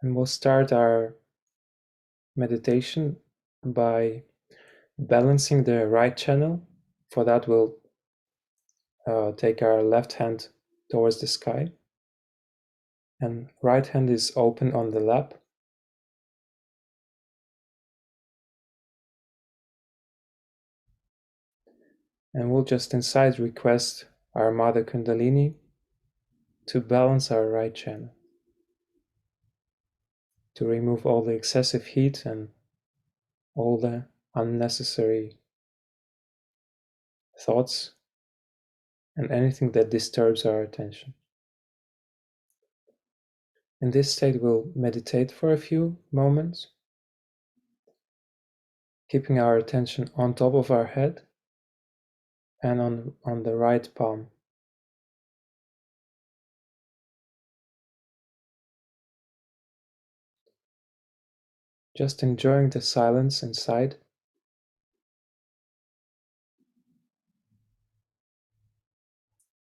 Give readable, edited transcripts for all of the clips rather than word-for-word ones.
And we'll start our meditation by balancing the right channel. For that, we'll take our left hand towards the sky, and right hand is open on the lap. And we'll just inside request our Mother Kundalini to balance our right channel, to remove all the excessive heat and all the unnecessary thoughts and anything that disturbs our attention. In this state, we'll meditate for a few moments, keeping our attention on top of our head and on the right palm. Just enjoying the silence inside.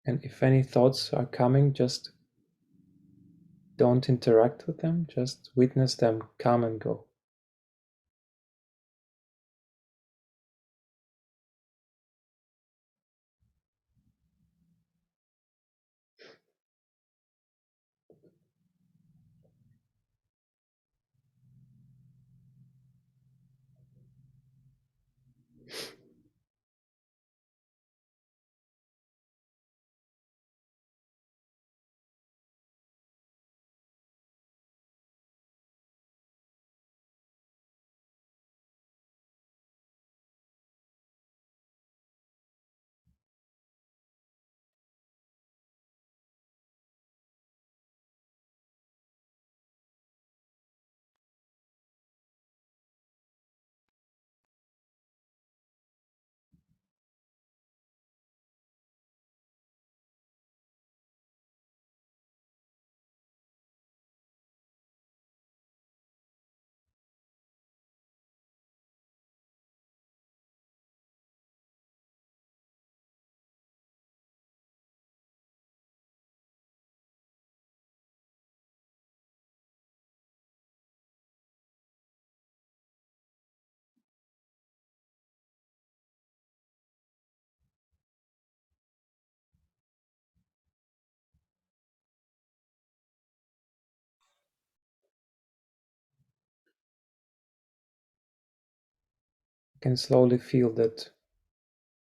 And if any thoughts are coming, just don't interact with them, just witness them come and go. You can slowly feel that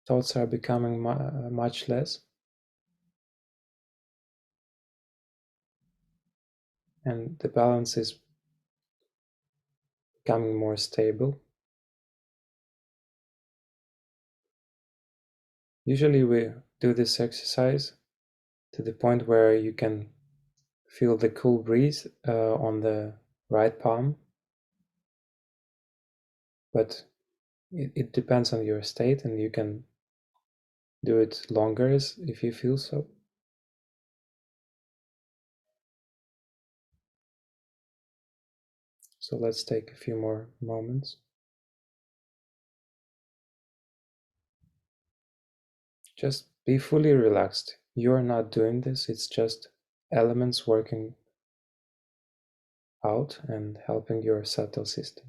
thoughts are becoming much less, and the balance is becoming more stable. Usually we do this exercise to the point where you can feel the cool breeze on the right palm, but it depends on your state, and you can do it longer if you feel so. So let's take a few more moments. Just be fully relaxed. You're not doing this, it's just elements working out and helping your subtle system.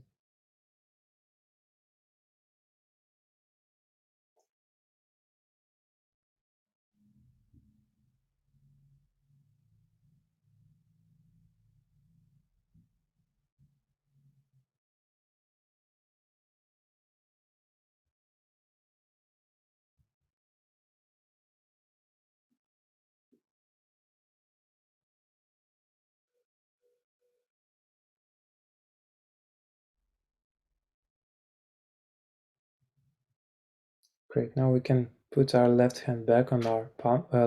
Great, now we can put our left hand back on our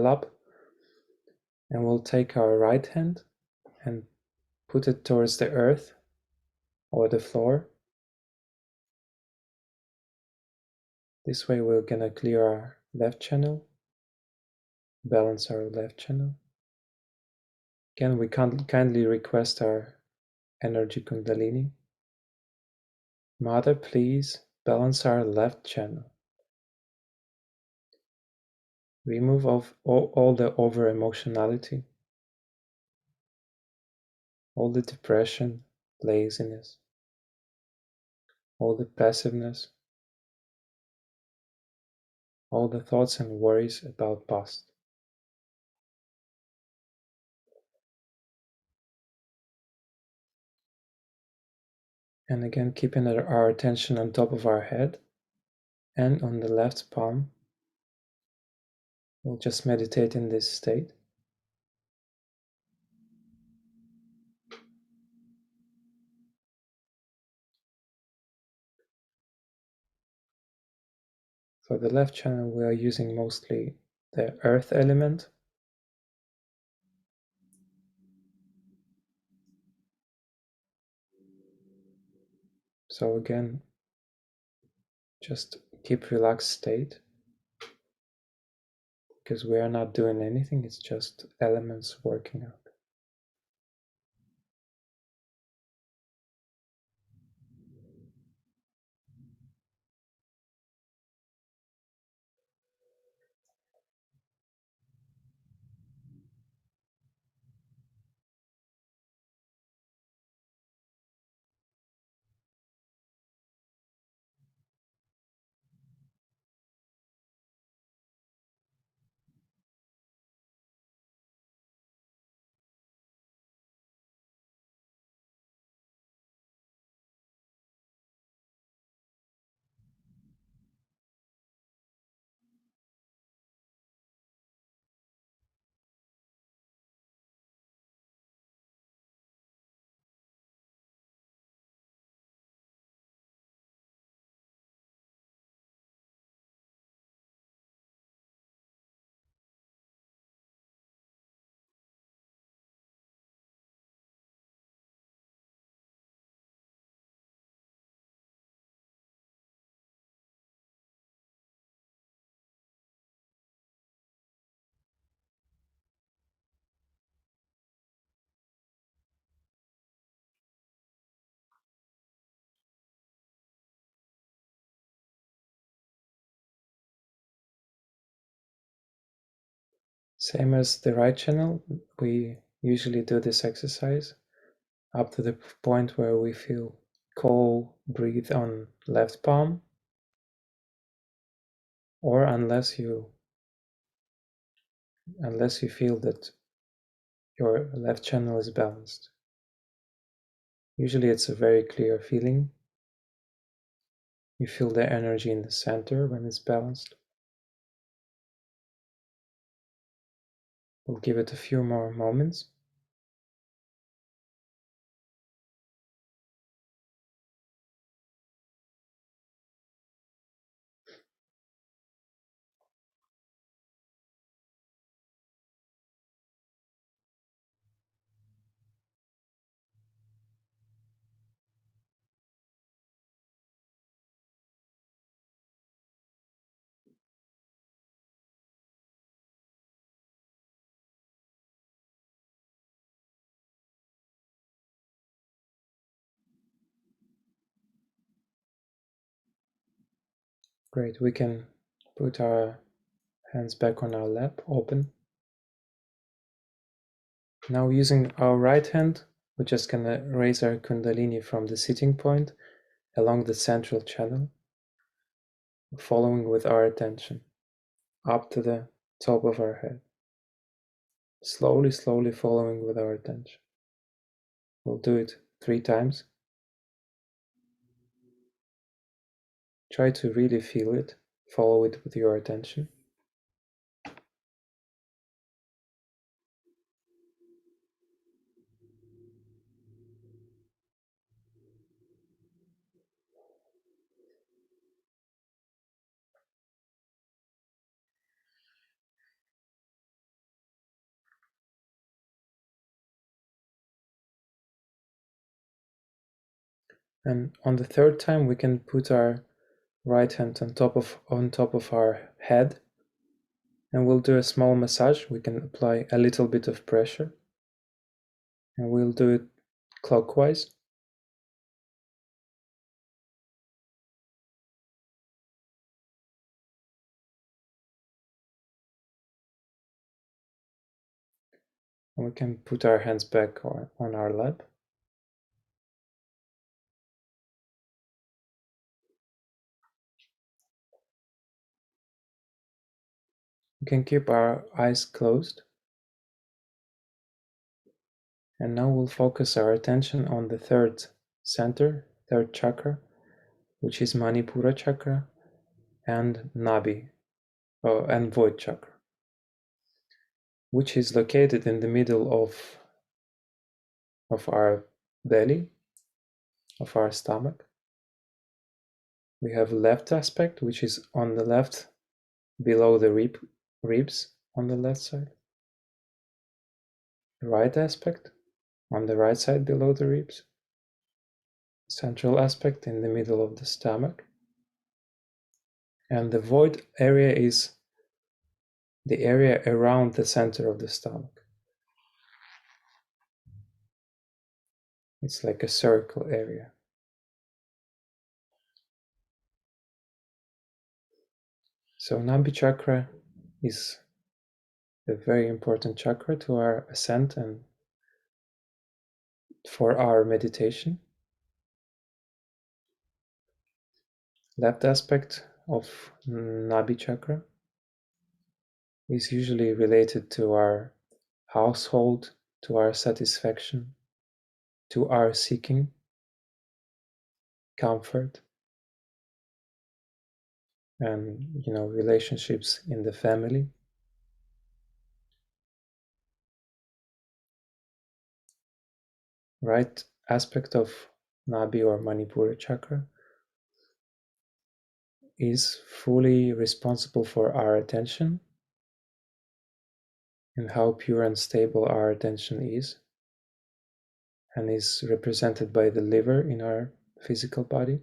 lap, and we'll take our right hand and put it towards the earth or the floor. This way we're gonna clear our left channel, balance our left channel. Again, we kindly request our energy Kundalini. Mother, please balance our left channel. Remove all the over emotionality, all the depression, laziness, all the passiveness, all the thoughts and worries about past. And again, keeping our attention on top of our head and on the left palm. We'll just meditate in this state. For the left channel, we are using mostly the earth element. So again, just keep relaxed state, because we are not doing anything, it's just elements working out. Same as the right channel, we usually do this exercise up to the point where we feel cold breathe on left palm, or unless you feel that your left channel is balanced. Usually it's a very clear feeling. You feel the energy in the center when it's balanced. We'll give it a few more moments. Great, we can put our hands back on our lap, open. Now using our right hand, we're just gonna raise our Kundalini from the sitting point along the central channel, following with our attention up to the top of our head. Slowly, slowly following with our attention. We'll do it 3 times. Try to really feel it, follow it with your attention. And on the 3rd time, we can put our right hand on top of our head, and we'll do a small massage. We can apply a little bit of pressure, and we'll do it clockwise. And we can put our hands back on our lap. We can keep our eyes closed. And now we'll focus our attention on the third center, third chakra, which is Manipura chakra and Nabi, and Void chakra, which is located in the middle of our belly, of our stomach. We have left aspect, which is on the left, below the ribs on the left side. Right aspect on the right side, below the ribs. Central aspect in the middle of the stomach. And the void area is the area around the center of the stomach. It's like a circle area. So Nabi Chakra is a very important chakra to our ascent and for our meditation. Left aspect of Nabi Chakra is usually related to our household, to our satisfaction, to our seeking comfort, and relationships in the family. Right aspect of Nabi or Manipura chakra is fully responsible for our attention and how pure and stable our attention is, and is represented by the liver in our physical body.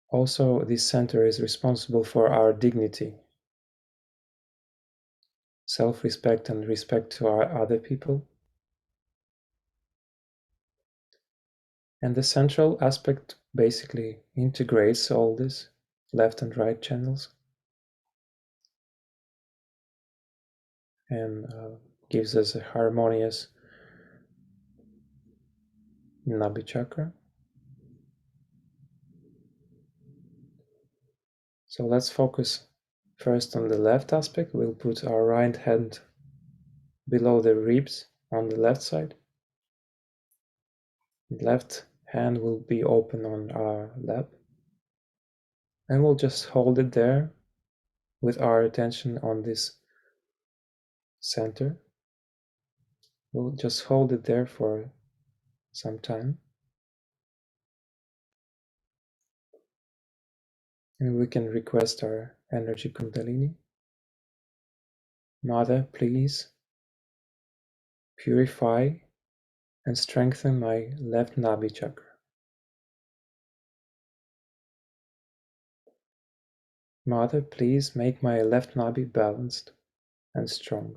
Also, this center is responsible for our dignity, self-respect, and respect to our other people. And the central aspect basically integrates all this, left and right channels, and gives us a harmonious Nabi chakra. So let's focus first on the left aspect. We'll put our right hand below the ribs on the left side. The left hand will be open on our lap. And we'll just hold it there with our attention on this center. We'll just hold it there for some time. And we can request our energy Kundalini. Mother, please purify and strengthen my left Nabi chakra. Mother, please make my left Nabi balanced and strong.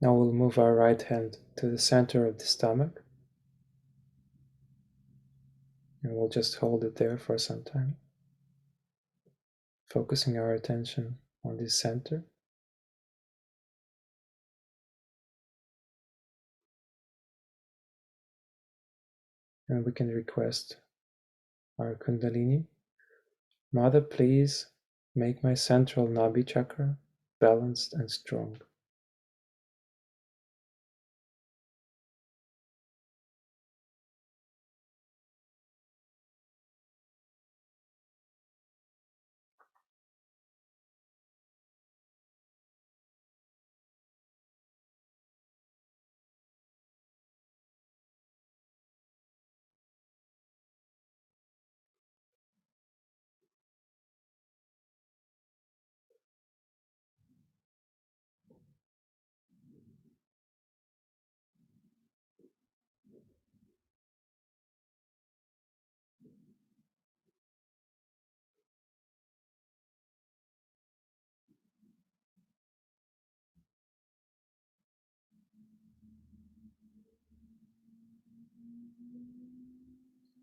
Now we'll move our right hand to the center of the stomach. And we'll just hold it there for some time, focusing our attention on this center. And we can request our Kundalini. Mother, please make my central Nabi chakra balanced and strong.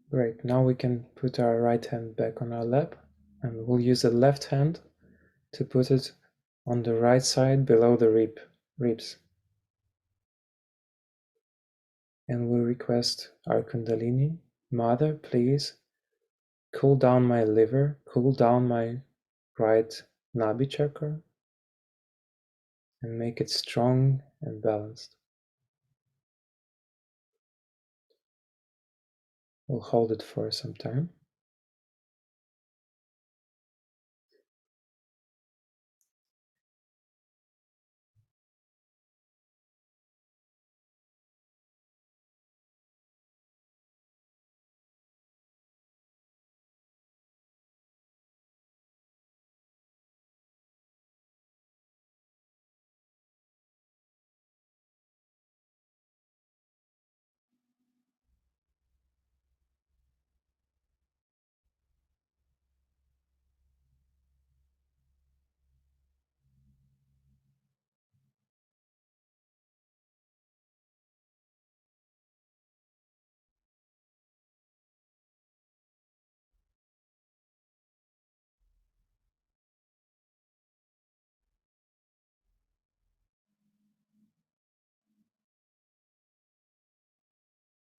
Great. Now we can put our right hand back on our lap, and we'll use the left hand to put it on the right side below the ribs. And we request our Kundalini, Mother, please cool down my liver, cool down my right Nabi Chakra, and make it strong and balanced. We'll hold it for some time.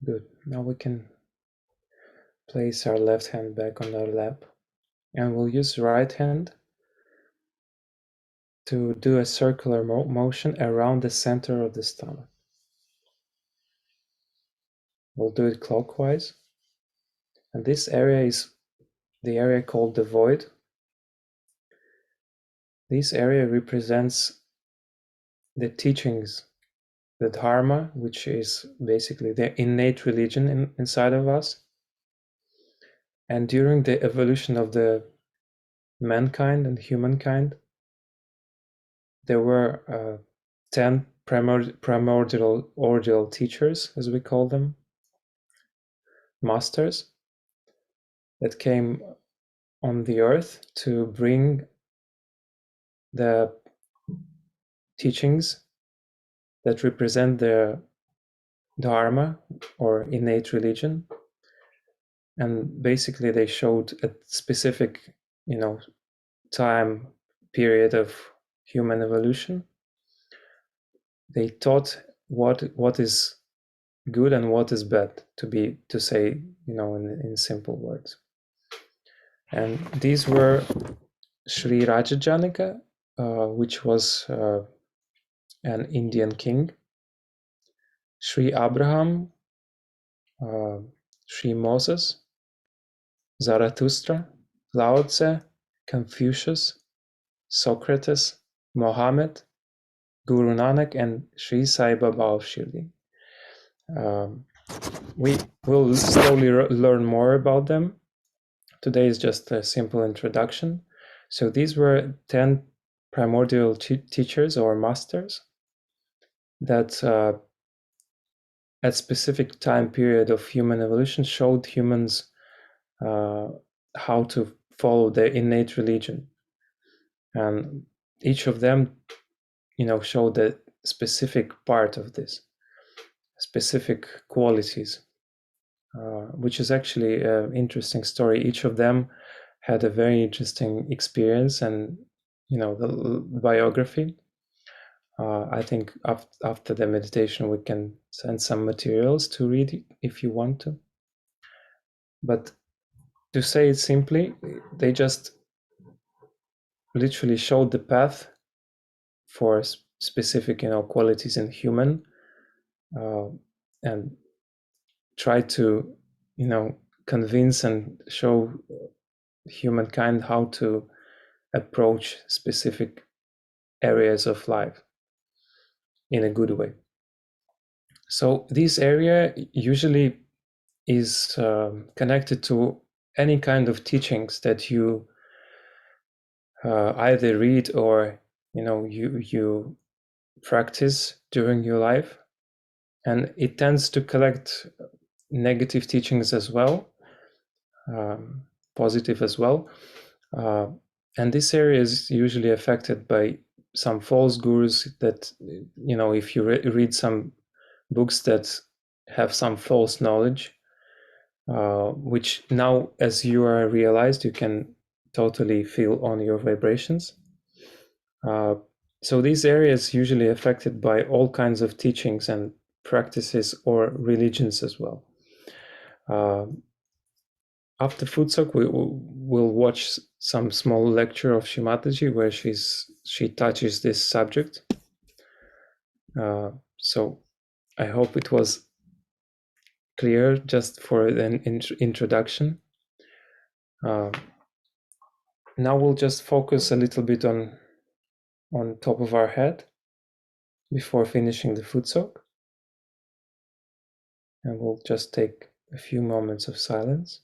Good. Now we can place our left hand back on our lap, and we'll use the right hand to do a circular motion around the center of the stomach. We'll do it clockwise. And this area is the area called the void. This area represents the teachings, the dharma, which is basically the innate religion inside of us. And during the evolution of the mankind and humankind, there were 10 primordial teachers, as we call them, masters, that came on the earth to bring the teachings that represent the dharma or innate religion. And basically they showed a specific, time period of human evolution. They taught what is good and what is bad, to say, in simple words. And these were Sri Rajajanaka, which was an Indian king, Sri Abraham, Sri Moses, Zarathustra, Lao Tse, Confucius, Socrates, Mohammed, Guru Nanak, and Sri Sai Baba of Shirdi. We will slowly learn more about them. Today is just a simple introduction. So these were 10 primordial teachers or masters that at specific time period of human evolution showed humans how to follow their innate religion. And each of them, showed a specific part of this, specific qualities, which is actually an interesting story. Each of them had a very interesting experience and, the biography. I think after the meditation, we can send some materials to read if you want to. But to say it simply, they just literally showed the path for specific, qualities in human, and try to, convince and show humankind how to approach specific areas of life in a good way. So this area usually is connected to any kind of teachings that you either read or you practice during your life, and it tends to collect negative teachings as well, positive as well, and this area is usually affected by some false gurus that, if you read some books that have some false knowledge, which now, as you are realized, you can totally feel on your vibrations. So these areas usually affected by all kinds of teachings and practices or religions as well. After Futsok, we'll watch some small lecture of Shimataji where she touches this subject. So I hope it was clear just for an introduction. Now we'll just focus a little bit on top of our head before finishing the Futsok. And we'll just take a few moments of silence.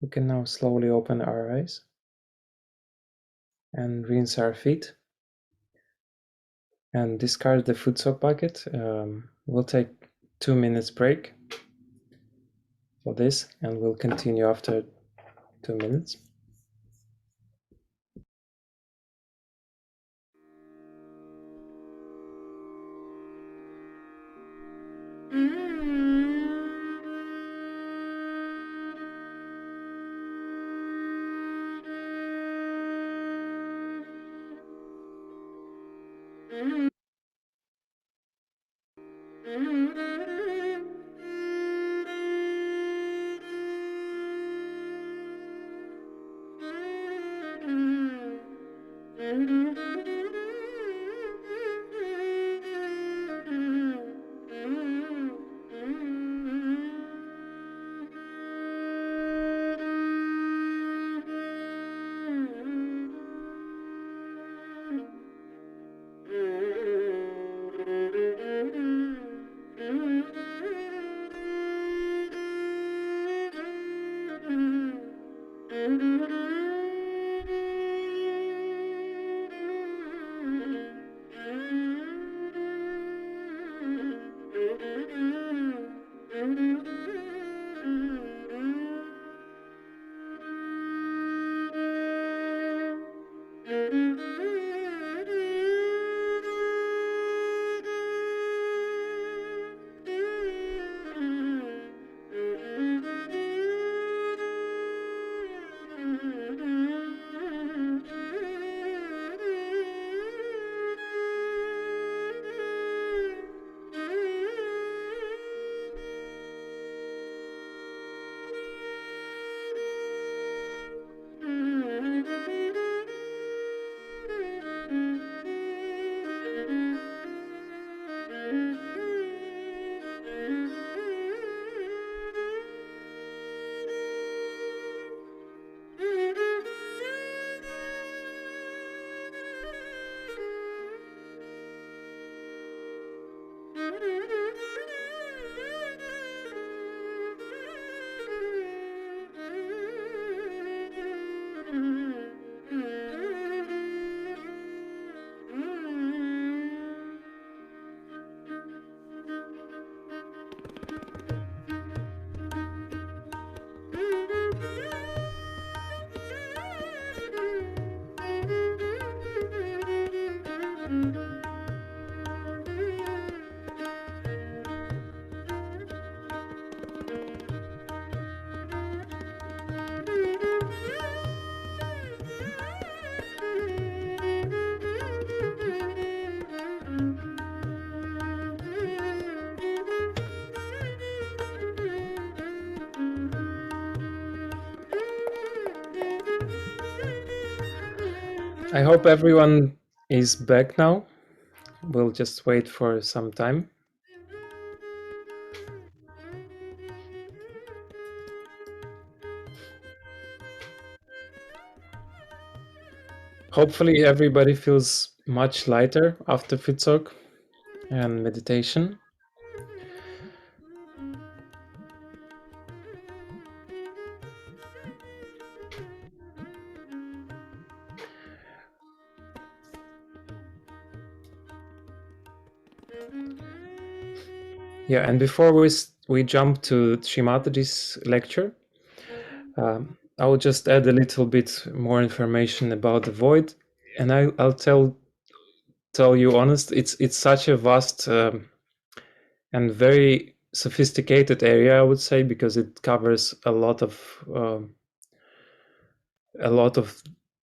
We can now slowly open our eyes and rinse our feet and discard the Futsok bucket. We'll take 2 minutes break for this and we'll continue after 2 minutes. I hope everyone is back now. We'll just wait for some time. Hopefully everybody feels much lighter after Fitzok and meditation. Yeah, and before we jump to Shrimataji's lecture, I will just add a little bit more information about the void, and I'll tell you honest, it's such a vast and very sophisticated area, I would say, because it covers a lot of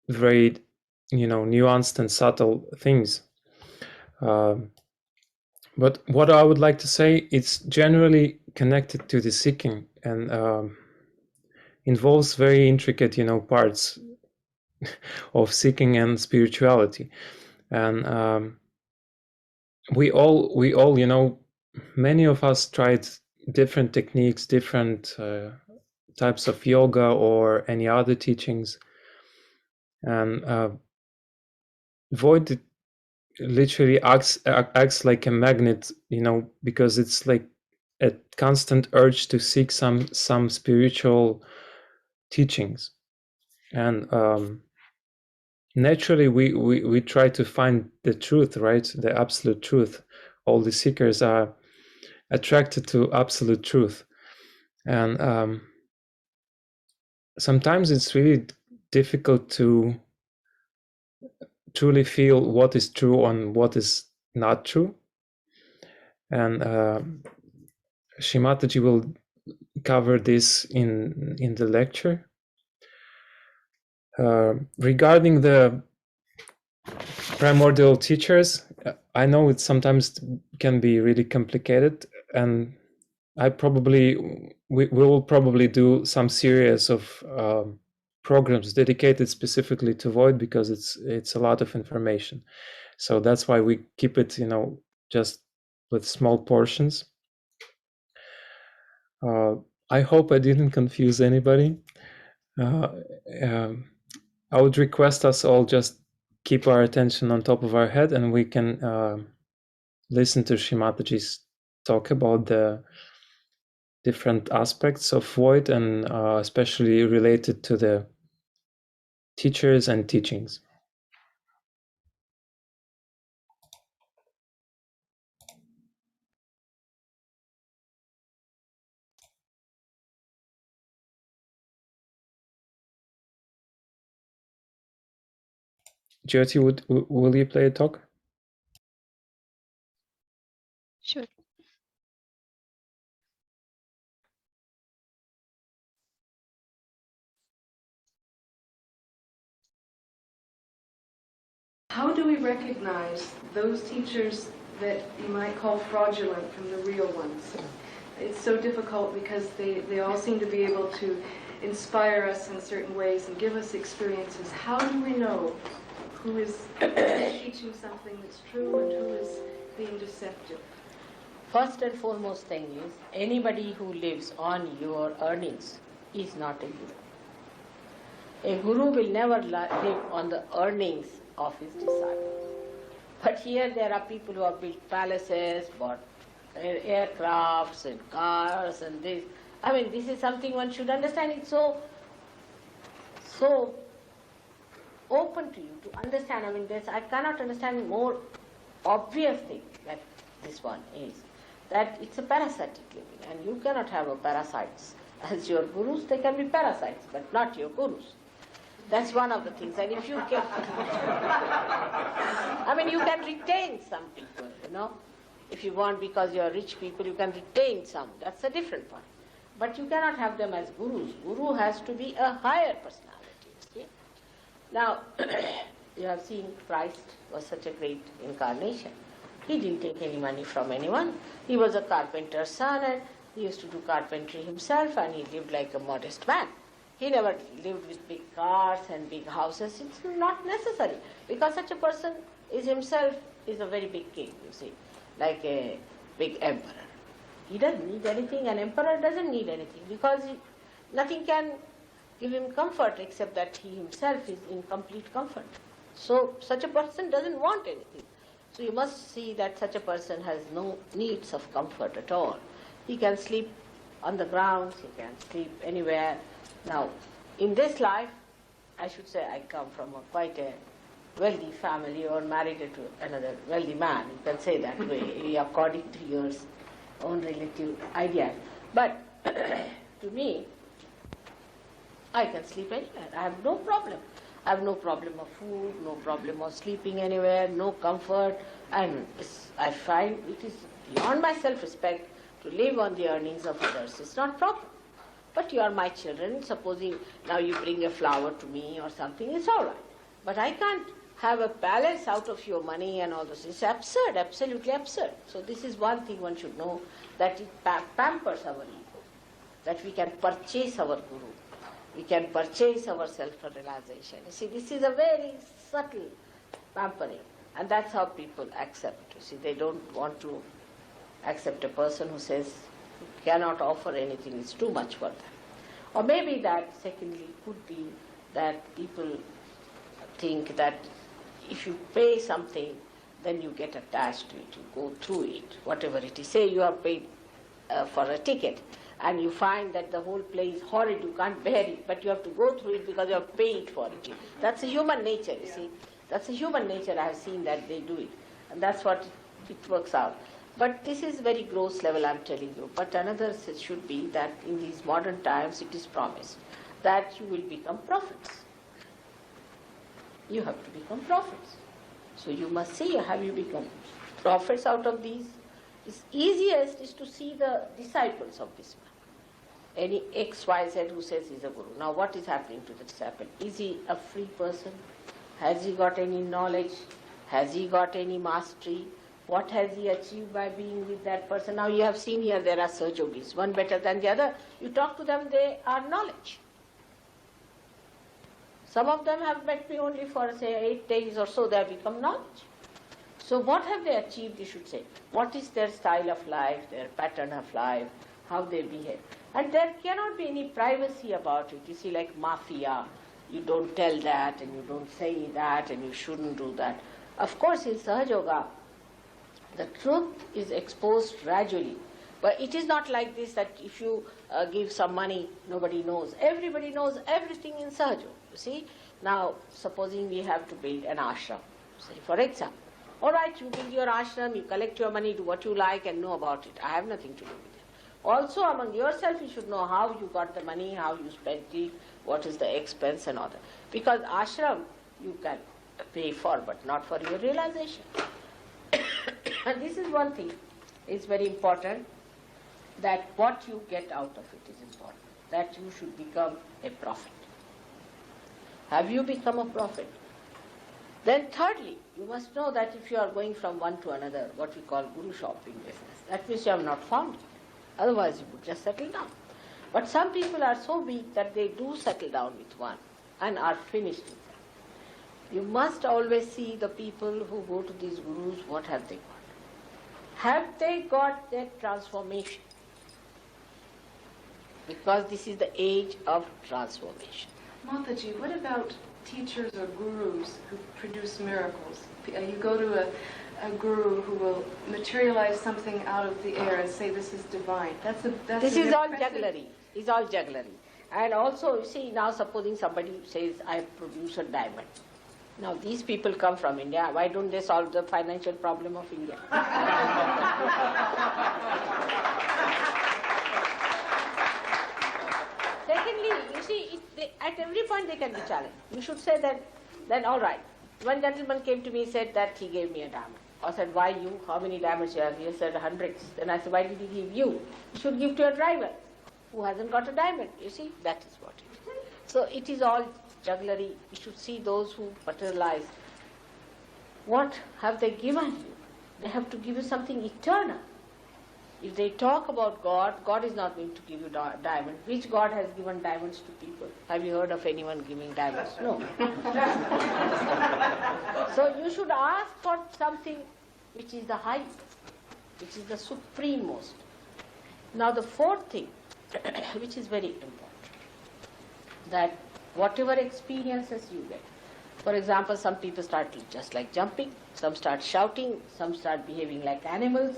very nuanced and subtle things. But what I would like to say, it's generally connected to the seeking and involves very intricate, parts of seeking and spirituality. And we all, many of us tried different techniques, different types of yoga or any other teachings, and void literally acts like a magnet, because it's like a constant urge to seek some spiritual teachings, and naturally we try to find the truth, right? The absolute truth. All the seekers are attracted to absolute truth, and sometimes it's really difficult to truly feel what is true and what is not true. And Shrimataji will cover this in the lecture. Regarding the primordial teachers, I know it sometimes can be really complicated, and we will probably do some series of programs dedicated specifically to void, because it's a lot of information. So that's why we keep it, just with small portions. I hope I didn't confuse anybody. I would request us all just keep our attention on top of our head, and we can listen to Shrimataji's talk about the different aspects of void, and especially related to the teachers and teachings. Jyoti, will you play a talk? Sure. How do we recognize those teachers that you might call fraudulent from the real ones? It's so difficult because they all seem to be able to inspire us in certain ways and give us experiences. How do we know who is teaching something that's true and who is being deceptive? First and foremost thing is, anybody who lives on your earnings is not a guru. A guru will never live on the earnings of his disciples. But here there are people who have built palaces, bought aircrafts and cars and this. I mean, this is something one should understand. It's so open to you to understand. I mean, I cannot understand more obvious thing that this one is. That it's a parasitic living, and you cannot have a parasites as your gurus. They can be parasites, but not your gurus. That's one of the things. And if you can, I mean, you can retain some people, If you want, because you are rich people, you can retain some. That's a different one. But you cannot have them as gurus. Guru has to be a higher personality. See? Now, you have seen Christ was such a great incarnation. He didn't take any money from anyone. He was a carpenter's son, and he used to do carpentry himself, and he lived like a modest man. He never lived with big cars and big houses. It's not necessary, because such a person is himself is a very big king, you see, like a big emperor. He doesn't need anything. An emperor doesn't need anything, because nothing can give him comfort except that he himself is in complete comfort. So such a person doesn't want anything. So you must see that such a person has no needs of comfort at all. He can sleep on the ground, he can sleep anywhere. Now, in this life, I should say I come from quite a wealthy family, or married to another wealthy man. You can say that way, according to your own relative idea. But to me, I can sleep anywhere. I have no problem. I have no problem of food, no problem of sleeping anywhere, no comfort. And I find it is beyond my self-respect to live on the earnings of others. It's not proper. But you are my children. Supposing now you bring a flower to me or something, it's all right. But I can't have a palace out of your money and all this. It's absurd, absolutely absurd. So this is one thing one should know, that it pampers our ego, that we can purchase our guru. We can purchase our self-realization. You see, this is a very subtle pampering, and that's how people accept. You see, they don't want to accept a person who says, who cannot offer anything, it's too much for them. Or maybe that, secondly, could be that people think that if you pay something, then you get attached to it, you go through it, whatever it is. Say you are paid for a ticket, and you find that the whole play is horrid, you can't bear it, but you have to go through it because you have paid for it. That's a human nature, you see. That's a human nature. I have seen that they do it. And that's what it works out. But this is very gross level, I'm telling you. But another should be that in these modern times it is promised that you will become prophets. You have to become prophets. So you must see, have you become prophets out of these? It's easiest is to see the disciples of this man. Any XYZ who says he's a guru. Now what is happening to the disciple? Is he a free person? Has he got any knowledge? Has he got any mastery? What has he achieved by being with that person? Now you have seen here there are Sahajogis, one better than the other. You talk to them, they are knowledge. Some of them have met me only for say 8 days or so, they have become knowledge. So what have they achieved, you should say? What is their style of life, their pattern of life, how they behave? And there cannot be any privacy about it. You see, like mafia, you don't tell that and you don't say that and you shouldn't do that. Of course, in Sahaja Yoga, the truth is exposed gradually. But it is not like this that if you give some money, nobody knows. Everybody knows everything in Sahaja. You see, now supposing we have to build an ashram, say for example. All right, you build your ashram, you collect your money, do what you like and know about it. I have nothing to do with it. Also among yourself you should know how you got the money, how you spent it, what is the expense and all that. Because ashram you can pay for, but not for your realization. And this is one thing, it's very important, that what you get out of it is important. That you should become a prophet. Have you become a prophet? Then thirdly, you must know that if you are going from one to another, what we call guru shopping business, that means you have not found it. Otherwise you would just settle down. But some people are so weak that they do settle down with one and are finished with them. You must always see the people who go to these gurus, what have they got? Have they got that transformation? Because this is the age of transformation. Mataji, what about teachers or gurus who produce miracles? You go to a guru who will materialize something out of the air and say this is divine. This is all jugglery. It's all jugglery. And also, you see, now supposing somebody says, I produce a diamond. Now these people come from India. Why don't they solve the financial problem of India? Secondly, you see, at every point they can be challenged. You should say that, then all right. One gentleman came to me and said that he gave me a diamond. I said, why you? How many diamonds you have? He said, hundreds. Then I said, why did he give you? You should give to your driver who hasn't got a diamond. You see, that is what it is. So it is all jugglery. You should see those who materialize. What have they given you? They have to give you something eternal. If they talk about God, God is not going to give you diamond. Which God has given diamonds to people? Have you heard of anyone giving diamonds? No. So you should ask for something which is the highest, which is the supremost. Now the fourth thing, which is very important, that whatever experiences you get, for example, some people start just like jumping, some start shouting, some start behaving like animals,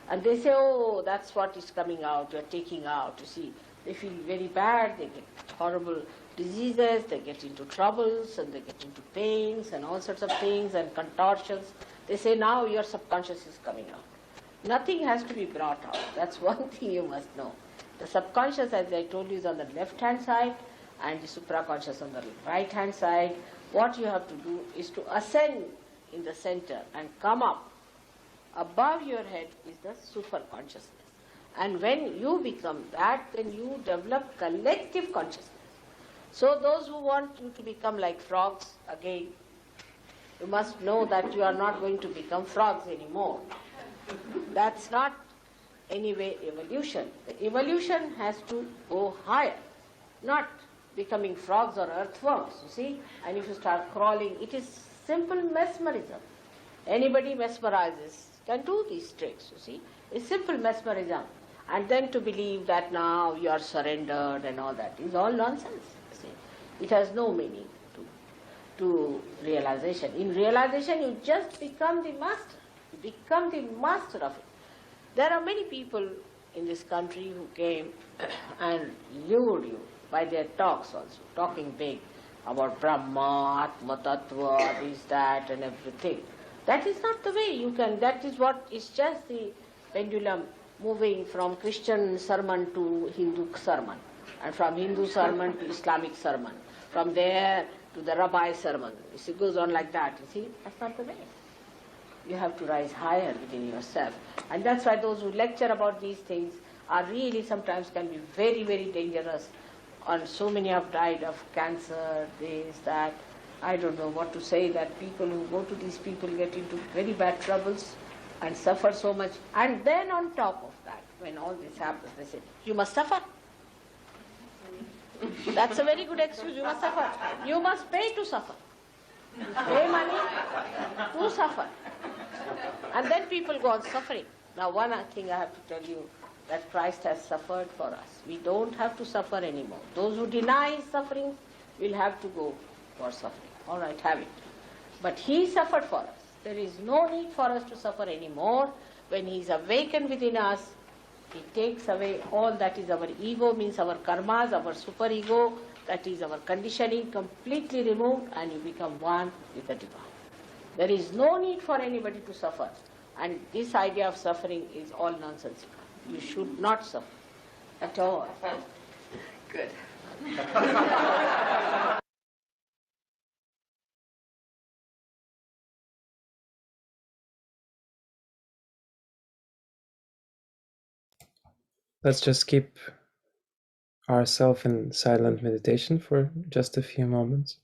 and they say, oh, that's what is coming out, you're taking out, you see. They feel very bad, they get horrible diseases, they get into troubles, and they get into pains and all sorts of things and contortions. They say, now your subconscious is coming out. Nothing has to be brought out. That's one thing you must know. The subconscious, as I told you, is on the left-hand side, and the supraconscious on the right-hand side. What you have to do is to ascend in the center and come up. Above your head is the superconsciousness. And when you become that, then you develop collective consciousness. So those who want you to become like frogs, again, you must know that you are not going to become frogs anymore. That's not anyway evolution. The evolution has to go higher, not becoming frogs or earthworms, you see. And if you start crawling, it is simple mesmerism. Anybody mesmerizes can do these tricks, you see. It's simple mesmerism. And then to believe that now you are surrendered and all that is all nonsense, you see. It has no meaning to realization. In realization, you just become the master. You become the master of it. There are many people in this country who came and lured you by their talks also, talking big about Brahma, Atma Tattva, this, that, and everything. That is not the way you can, that is what is just the pendulum moving from Christian sermon to Hindu sermon, and from Hindu sermon to Islamic sermon, from there to the rabbi sermon. It goes on like that, you see. That's not the way. You have to rise higher within yourself. And that's why those who lecture about these things are really sometimes can be very, very dangerous. And so many have died of cancer, this, that. I don't know what to say, that people who go to these people get into very bad troubles and suffer so much. And then on top of that, when all this happens, they say, you must suffer. That's a very good excuse, you must suffer. You must pay to suffer. Pay money to suffer. And then people go on suffering. Now one thing I have to tell you, that Christ has suffered for us. We don't have to suffer anymore. Those who deny suffering will have to go for suffering. All right, have it. But He suffered for us. There is no need for us to suffer anymore. When He is awakened within us, He takes away all that is our ego, means our karmas, our superego, that is our conditioning, completely removed, and you become one with the divine. There is no need for anybody to suffer. And this idea of suffering is all nonsensical. You should not suffer at all. Good. Let's just keep ourselves in silent meditation for just a few moments.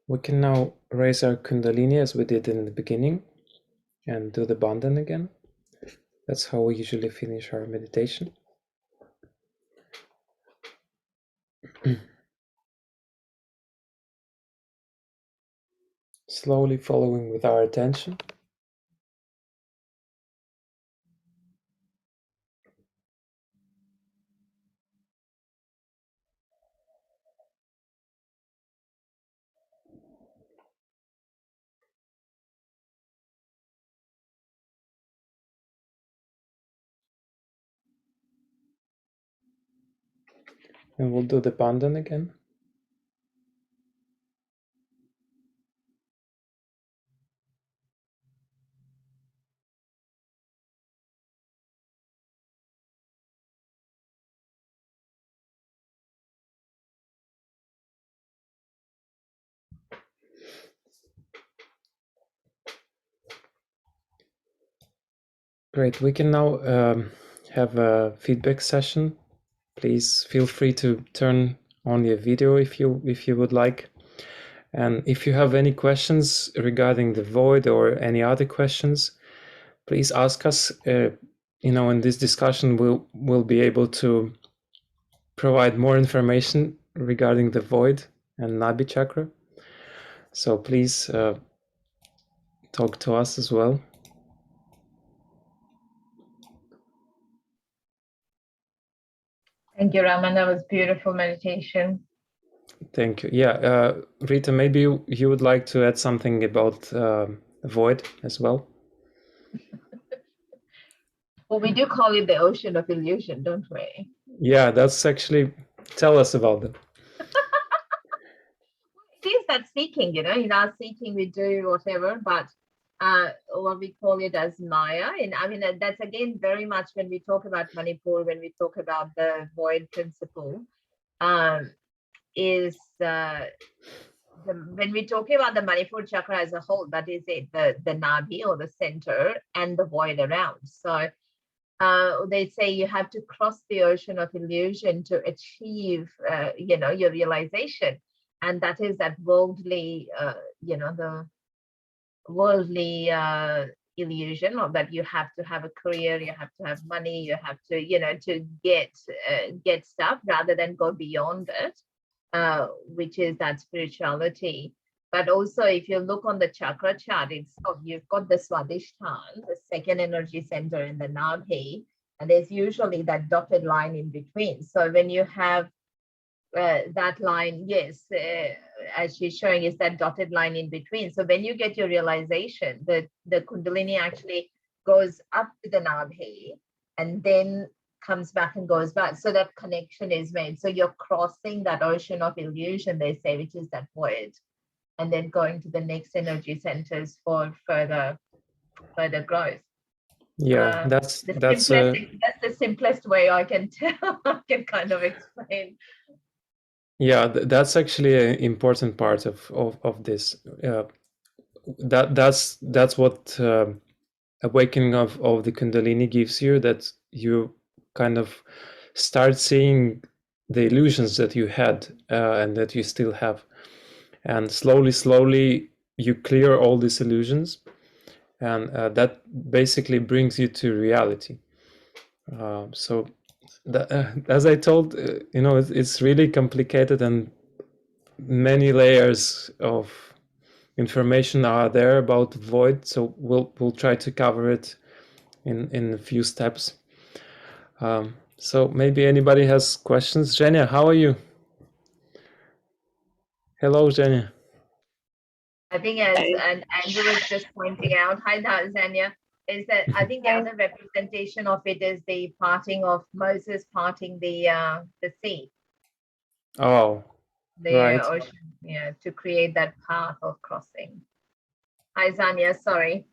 We can now raise our Kundalini as we did in the beginning and do the bandhan again. That's how we usually finish our meditation. Slowly following with our attention. And we'll do the bandhan again. Great, we can now have a feedback session. Please feel free to turn on your video if you would like. And if you have any questions regarding the void or any other questions, please ask us. In this discussion, we'll be able to provide more information regarding the void and Nabi Chakra. So please talk to us as well. Thank you, Raman. That was beautiful meditation. Thank you. Yeah, Rita, maybe you would like to add something about void as well. Well, we do call it the ocean of illusion, don't we? Yeah, that's actually, tell us about it. It is that seeking, in our seeking we do whatever, but what we call it as Maya. And I mean, that's again very much when we talk about Manipur, when we talk about the void principle, when we're talking about the Manipur chakra as a whole, that is it, the Nabi or the center and the void around. So they say you have to cross the ocean of illusion to achieve, your realization. And that is that worldly, the worldly illusion of that you have to have a career, you have to have money, you have to, to get stuff rather than go beyond it, which is that spirituality. But also, if you look on the chakra chart, you've got the Swadhisthana, the second energy center in the Nabhi, and there's usually that dotted line in between. So when you have that line, yes, as she's showing, is that dotted line in between. So when you get your realization that the Kundalini actually goes up to the Nabhi and then comes back and goes back, so that connection is made. So you're crossing that ocean of illusion, they say, which is that void, and then going to the next energy centers for further growth. Yeah, that's the simplest way I can tell. I can kind of explain. Yeah, that's actually an important part of this. That's what awakening of the Kundalini gives you, that you kind of start seeing the illusions that you had and that you still have, and slowly you clear all these illusions, and that basically brings you to reality. So as I told, it's really complicated, and many layers of information are there about void. So we'll try to cover it in a few steps. So maybe anybody has questions. Zhenya, how are you? Hello, Zhenya. I think and Andrew was just pointing out, hi Zanya, is that I think the other representation of it is the parting of Moses parting the sea. Oh, the right. Ocean, to create that path of crossing. Hi Zanya, sorry.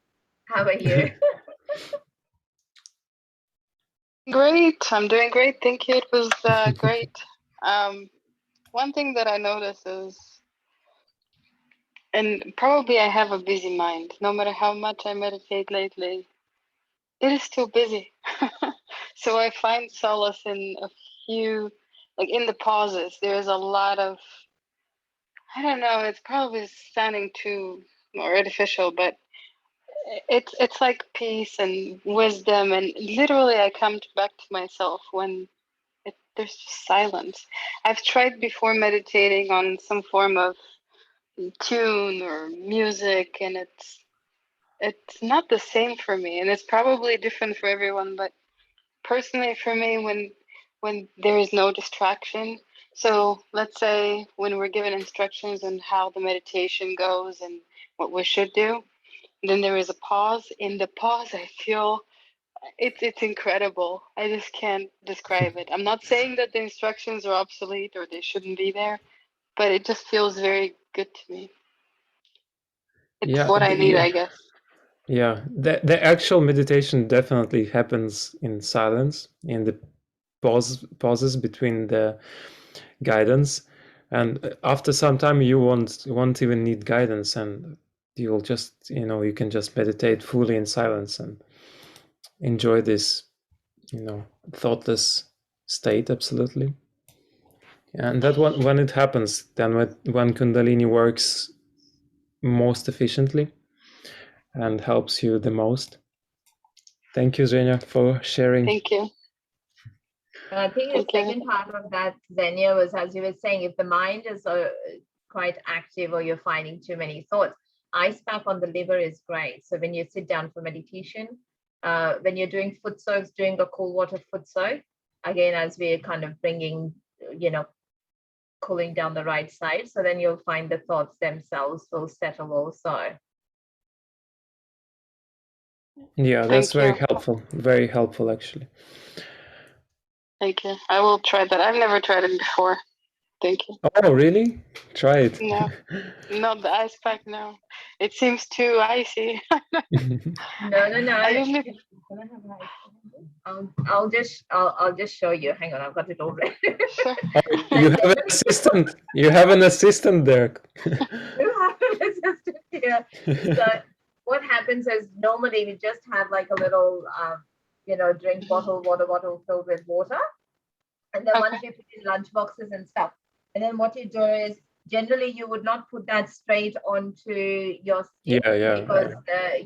How are you? Great, I'm doing great. Thank you. It was great. One thing that I noticed is, and probably I have a busy mind, no matter how much I meditate lately, it is still busy. So I find solace in a few, like in the pauses. There's a lot of I don't know, it's probably sounding too artificial, but it's like peace and wisdom, and literally I come back to myself when there's just silence. I've tried before meditating on some form of tune or music, and it's not the same for me, and it's probably different for everyone, but personally for me, when there is no distraction, so let's say when we're given instructions on how the meditation goes and what we should do, then there is a pause. In the pause, I feel it's incredible. I just can't describe it. I'm not saying that the instructions are obsolete or they shouldn't be there, but it just feels very good to me. It's what I need, I guess. Yeah, the actual meditation definitely happens in silence, in the pauses between the guidance, and after some time you won't even need guidance, and you'll just, you can just meditate fully in silence and enjoy this, thoughtless state. Absolutely. And that when it happens, then when Kundalini works most efficiently and helps you the most. Thank you, Zhenya, for sharing. Thank you. I think the second part of that, Xenia, was, as you were saying, if the mind is quite active or you're finding too many thoughts, ice pack on the liver is great. So when you sit down for meditation, when you're doing foot soaks, doing a cool water foot soak, again, as we're kind of bringing, cooling down the right side, so then you'll find the thoughts themselves will settle also. Yeah, that's very helpful actually. Thank you. I will try that. I've never tried it before. Thank you. Oh, really? Try it. No, not the ice pack. No, it seems too icy. No. I usually... I'll just show you. Hang on, I've got it all ready. Sure. Oh, you have an assistant. You have an assistant there. You have an assistant here. So what happens is normally we just have like a little, drink bottle, water bottle filled with water, and then once you put in lunch boxes and stuff, and then what you do is generally you would not put that straight onto your skin because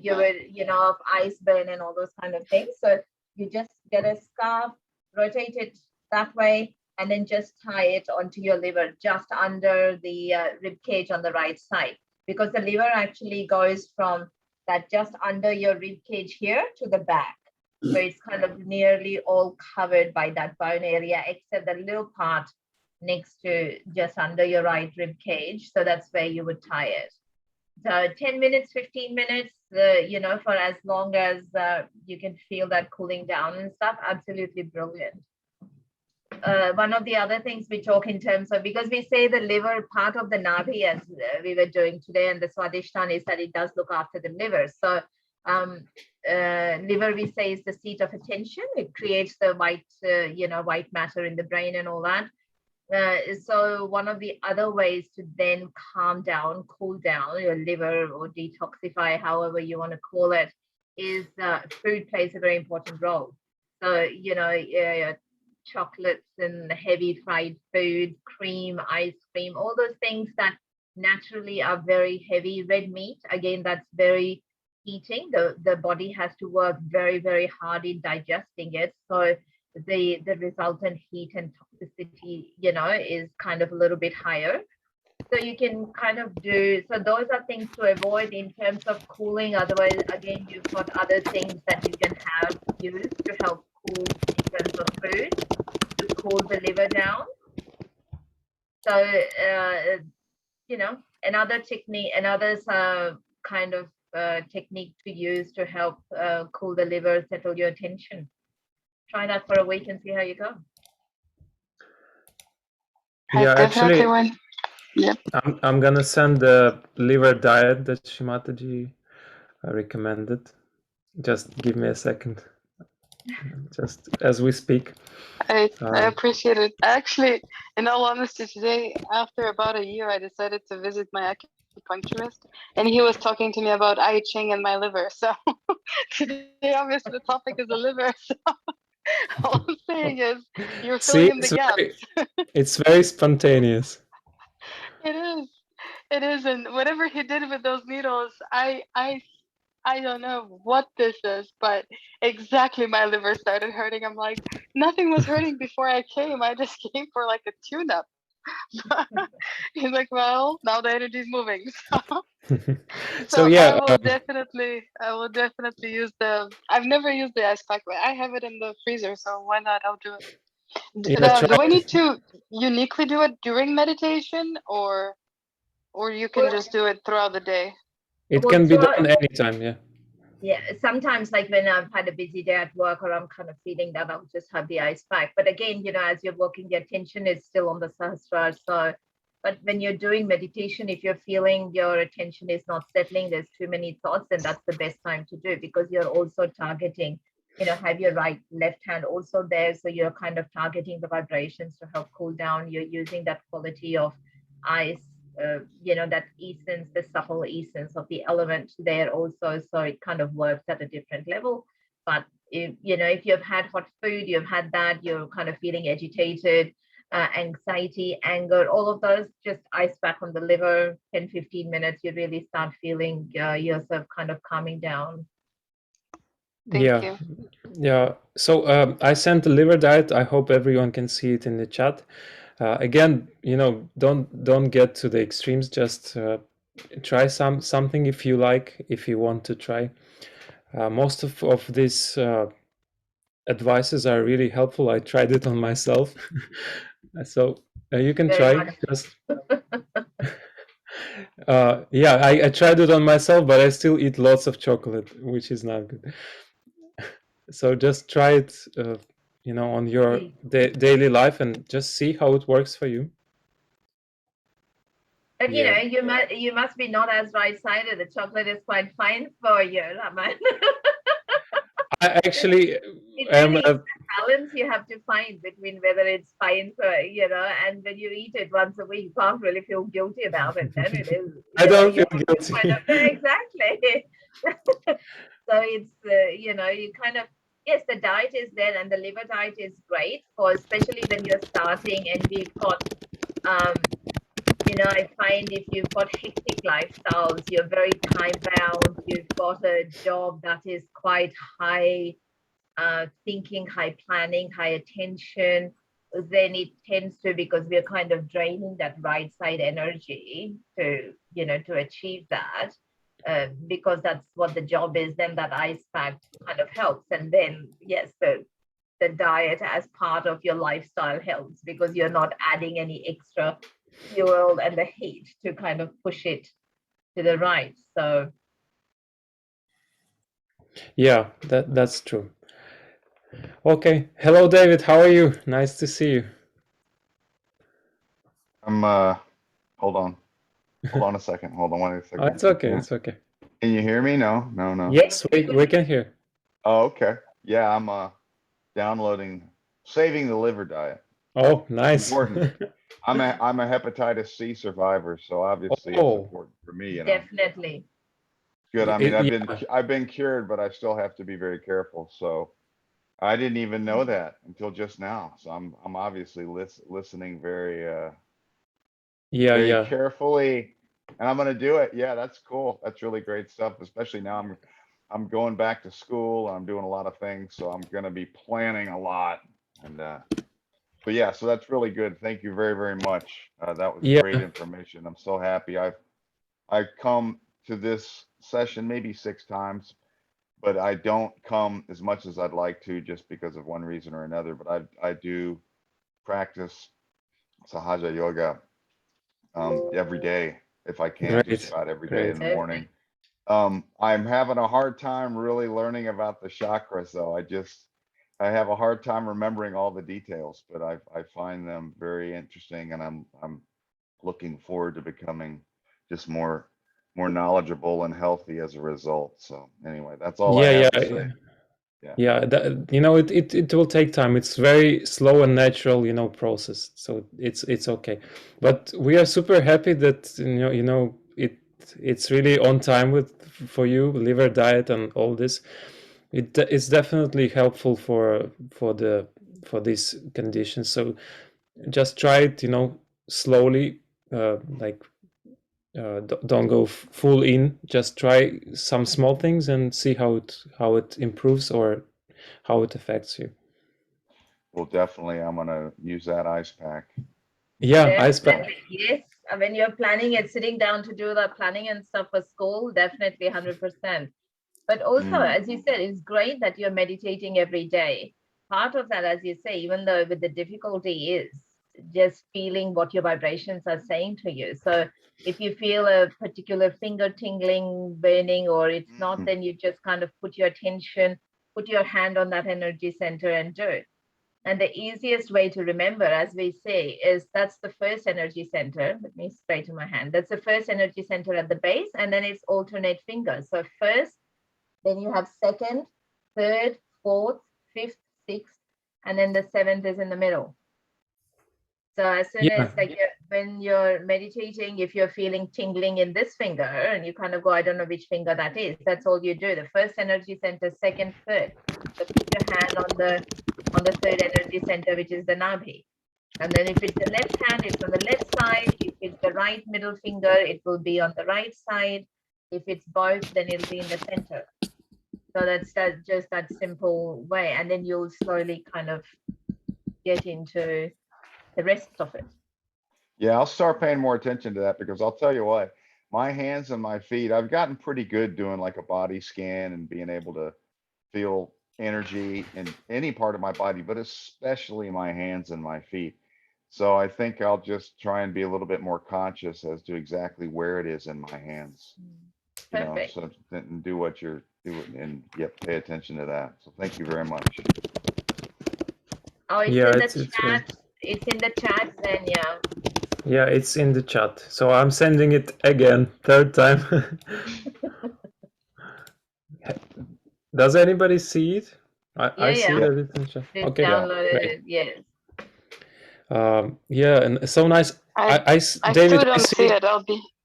you would, of ice burn and all those kind of things. So you just get a scarf, rotate it that way, and then just tie it onto your liver just under the rib cage on the right side, because the liver actually goes from that just under your rib cage here to the back. So it's kind of nearly all covered by that bone area, except the little part next to just under your right rib cage. So that's where you would tie it. So 10 minutes, 15 minutes, for as long as you can feel that cooling down and stuff. Absolutely brilliant. One of the other things we talk in terms of, because we say the liver part of the Nabi, as we were doing today, and the Swadhisthana is that it does look after the liver. So liver, we say, is the seat of attention. It creates the white matter in the brain and all that. So one of the other ways to then calm down, cool down your liver or detoxify, however you want to call it, is food plays a very important role. So, chocolates and heavy fried food, cream, ice cream, all those things that naturally are very heavy. Red meat, again, that's very heating. The body has to work very, very hard in digesting it. So the resultant heat and toxicity, is kind of a little bit higher. So you can kind of so those are things to avoid in terms of cooling. Otherwise, again, you've got other things that you can have used to help cool in terms of food, to cool the liver down. So, another technique, kind of technique to use to help cool the liver, settle your tension. Try that for a week and see how you go. Yeah, actually, I'm gonna send the liver diet that Shimataji recommended. Just give me a second, just as we speak. I appreciate it. Actually, in all honesty, today, after about a year, I decided to visit my acupuncturist, and he was talking to me about I Ching and my liver. So today, obviously, the topic is the liver. So all I'm saying is you're filling in the gaps. It's very spontaneous. It is. It is, and whatever he did with those needles, I don't know what this is, but exactly my liver started hurting. I'm like, nothing was hurting before I came. I just came for like a tune-up. He's like, well, now the energy is moving. So So yeah, I will definitely use the. I've never used the ice pack, but I have it in the freezer, so why not? I'll do it. yeah, try Do I it. need to uniquely do it during meditation, or you can Well, just do it throughout the day? It well, can be throughout, done anytime. Yeah. yeah, sometimes like when I've had a busy day at work or I'm kind of feeling that, I'll just have the ice pack. But again, as you're working, the attention is still on the Sahasrara. So, but when you're doing meditation, if you're feeling your attention is not settling, there's too many thoughts, then that's the best time to do, because you're also targeting, have your left hand also there. So you're kind of targeting the vibrations to help cool down. You're using that quality of ice, that essence, the subtle essence of the element there also. So it kind of works at a different level. But if you've had hot food, you've had that, you're kind of feeling agitated, anxiety, anger, all of those, just ice pack on the liver, 10-15 minutes, you really start feeling yourself kind of calming down. Thank Yeah, you. yeah. So I sent the liver diet. I hope everyone can see it in the chat. Again, don't get to the extremes. Just try something if you like, if you want to try. Most of these advices are really helpful. I tried it on myself, so you can Very try. much. Just yeah, I tried it on myself, but I still eat lots of chocolate, which is not good. So just try it, on your daily life and just see how it works for you. And Yeah. you must be not as right-sided. The chocolate is quite fine for you, Raman. I actually It am really is the balance you have to find between whether it's fine for, and when you eat it once a week, you can't really feel guilty about it. Then it is, I don't you feel have to kind guilty. of, yeah, exactly. So it's, you kind of, yes, the diet is there, and the liver diet is great for, especially when you're starting, and we've got, I find if you've got hectic lifestyles, you're very time bound, you've got a job that is quite high thinking, high planning, high attention, then it tends to, because we're kind of draining that right side energy to achieve that, because that's what the job is, then that ice pack kind of helps. And then, yes, the diet as part of your lifestyle helps, because you're not adding any extra fuel and the heat to kind of push it to the right. So Yeah, that's true. Okay. Hello, David. How are you? Nice to see you. I'm hold on. Hold on a second. Hold on one second. It's okay. It's okay. Can you hear me? No. Yes, we can hear. Oh, okay. Yeah, I'm downloading saving the liver diet. Oh, nice. Important. I'm a hepatitis C survivor, so obviously it's Oh, important for me, definitely. Good. I mean, yeah. I've been cured, but I still have to be very careful. So I didn't even know that until just now. So I'm obviously listening very very Yeah. carefully, and I'm gonna do it. Yeah, that's cool. That's really great stuff. Especially now I'm going back to school. I'm doing a lot of things, so I'm gonna be planning a lot. And but yeah, so that's really good. Thank you very, very much. That was Yeah. great information. I'm so happy. I've come to this session maybe 6 times, but I don't come as much as I'd like to, just because of one reason or another. But I do practice Sahaja Yoga every day if I can, just Great. about every day in Great. the morning. I'm having a hard time really learning about the chakras, though. I have a hard time remembering all the details, but I find them very interesting, and I'm looking forward to becoming just more knowledgeable and healthy as a result. So anyway, that's all I Yeah, have to yeah. say. Yeah. Yeah, it will take time. It's very slow and natural, process. So it's okay. But we are super happy that it's really on time for you, liver diet and all this. It's definitely helpful for these conditions. So just try it, slowly, like don't go full in. Just try some small things and see how it improves or how it affects you. Well, definitely, I'm gonna use that ice pack. Yeah, ice pack. Definitely, yes. When you're planning and sitting down to do the planning and stuff for school, definitely 100%. But also, as you said, it's great that you're meditating every day. Part of that, as you say, even though with the difficulty is just feeling what your vibrations are saying to you. So if you feel a particular finger tingling, burning, or it's not, then you just kind of put your attention, put your hand on that energy center and do it. And the easiest way to remember, as we say, is that's the first energy center. Let me straighten my hand. That's the first energy center at the base, and then it's alternate fingers. So first, then you have second, third, fourth, fifth, sixth, and then the seventh is in the middle. So as soon as when you're meditating, if you're feeling tingling in this finger and you kind of go, I don't know which finger that is, that's all you do. The first energy center, second, third. So put your hand on the third energy center, which is the Nabi. And then if it's the left hand, it's on the left side. If it's the right middle finger, it will be on the right side. If it's both, then it'll be in the center. So that's just that simple way. And then you'll slowly kind of get into the rest of it. Yeah, I'll start paying more attention to that because I'll tell you what, my hands and my feet, I've gotten pretty good doing like a body scan and being able to feel energy in any part of my body, but especially my hands and my feet. So I think I'll just try and be a little bit more conscious as to exactly where it is in my hands. You know, Perfect. so and do what you're doing and pay attention to that. So thank you very much. Oh, it's Yeah, in the it's chat. great. It's in the chat, then yeah. Yeah, it's in the chat. So I'm sending it again, third time. Does anybody see it? I see Yeah. that it's in the chat. It's Okay, downloaded great. it, yes. Yeah, and so nice. I David, still I don't see see. it.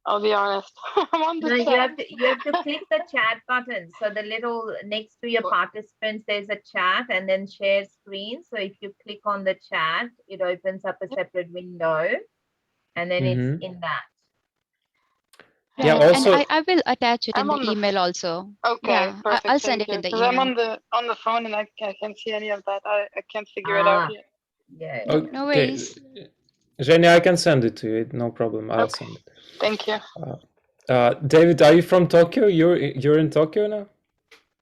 I'll be honest. I'm on the No, chat. you have to click the chat button. So the little next to your participants, there's a chat and then share screen. So if you click on the chat, it opens up a separate window and then it's in that. Yeah, Right, and also, I will attach it in I'm the on the email also. Okay, Yeah, perfect. I'll send Thank it you. in the Because I'm email. on the phone and I can't see any of that. I can't figure it out yet. Yeah. No okay, worries. Jenny, I can send it to you. No problem. I'll Okay. send it. Thank you. David, are you from Tokyo? You're in Tokyo now?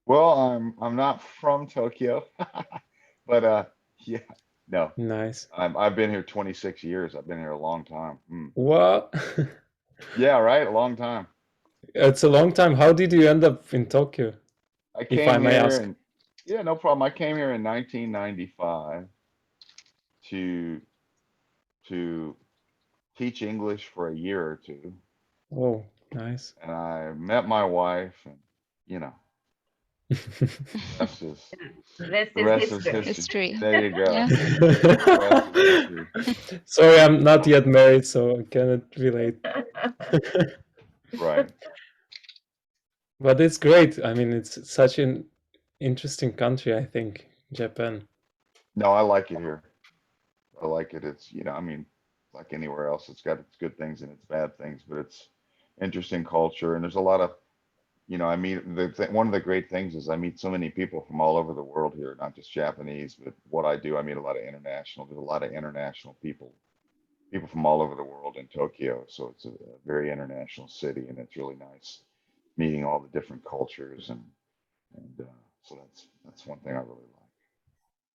Well, I'm not from Tokyo, but yeah, no, Nice. I've been here 26 years. I've been here a long time. What? Yeah, right, a long time. It's a long time. How did you end up in Tokyo, I if I came may here ask? and yeah, no problem. I came here in 1995 to teach English for a year or two, Oh, nice. and I met my wife, and you know, rest is Rest the is rest is history. history. History. There you go. Yeah. The rest is history. Sorry, I'm not yet married, so I cannot relate. Right. But it's great. I mean, it's such an interesting country, I think, Japan. No, I like it here. I like it. It's, I mean, like anywhere else, it's got its good things and its bad things, but it's interesting culture. And there's a lot of, I meet one of the great things is I meet so many people from all over the world here, not just Japanese, but what I do, I meet a lot of international, there's a lot of international people from all over the world in Tokyo. So it's a very international city and it's really nice meeting all the different cultures. And so that's one thing I really like.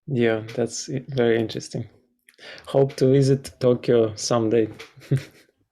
Yeah, that's very interesting. Hope to visit Tokyo someday.